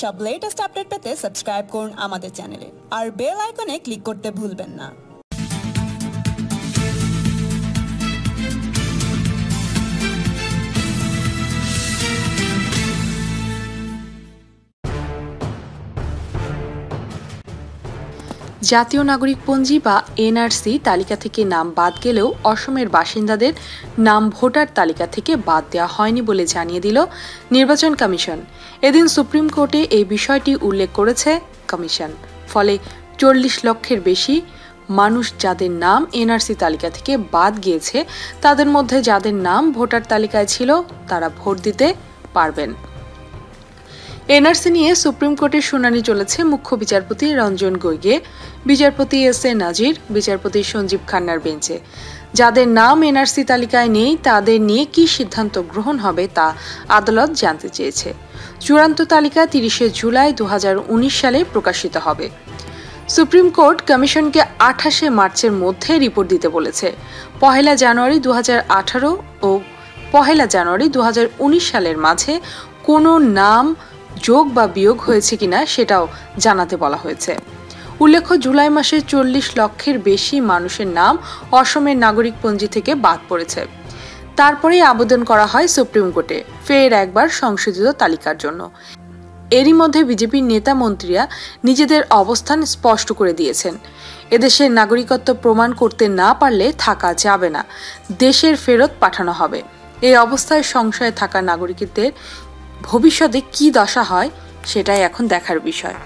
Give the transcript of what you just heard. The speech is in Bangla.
সব লেটেস্ট আপডেট পেতে সাবস্ক্রাইব করুন আমাদের চ্যানেলে আর বেল আইকনে ক্লিক করতে ভুলবেন না। জাতীয় নাগরিকপঞ্জি বা এনআরসি তালিকা থেকে নাম বাদ গেলেও অসমের বাসিন্দাদের নাম ভোটার তালিকা থেকে বাদ দেওয়া হয়নি বলে জানিয়ে দিল নির্বাচন কমিশন। এদিন সুপ্রিম কোর্টে এই বিষয়টি উল্লেখ করেছে কমিশন। ফলে 40 লক্ষের বেশি মানুষ যাদের নাম এনআরসি তালিকা থেকে বাদ গিয়েছে তাদের মধ্যে যাদের নাম ভোটার তালিকায় ছিল তারা ভোট দিতে পারবেন। এনআরসি নিয়ে সুপ্রিম কোর্টের শুনানি চলেছে মুখ্য বিচারপতি রঞ্জন গগৈ, বিচারপতি এস.এ. নাজির, বিচারপতি সঞ্জীব খান্নার বেঞ্চে। যাদের নাম এনআরসি তালিকায় নেই তাদের নিয়ে কি সিদ্ধান্ত গ্রহণ হবে তা আদালত জানতে চেয়েছে। চূড়ান্ত তালিকা 30 জুলাই 2019 সালে প্রকাশিত হবে। সুপ্রিম কোর্ট কমিশনকে 28 মার্চের মধ্যে রিপোর্ট দিতে বলেছে। 1 জানুয়ারি 2018 ও 1 জানুয়ারি 2019 সালের মাঝে কোনো নাম যোগ বা বিয়োগ হয়েছে কিনা সেটাও জানাতে বলা হয়েছে। উল্লেখ্য, জুলাই মাসে 40 লক্ষের বেশি মানুষের নাম অসমের নাগরিকপঞ্জি থেকে বাদ পড়েছে। তারপরেই আবেদন করা হয় সুপ্রিম কোর্টে ফের একবার সংশোধিত তালিকার জন্য। এরই মধ্যে বিজেপির নেতা মন্ত্রীরা নিজেদের অবস্থান স্পষ্ট করে দিয়েছেন। এদেশের নাগরিকত্ব প্রমাণ করতে না পারলে থাকা যাবে না, দেশের ফেরত পাঠানো হবে। এই অবস্থায় সংশয়ে থাকা নাগরিকদের ভবিষ্যতে কি দশা হয় সেটাই এখন দেখার বিষয়।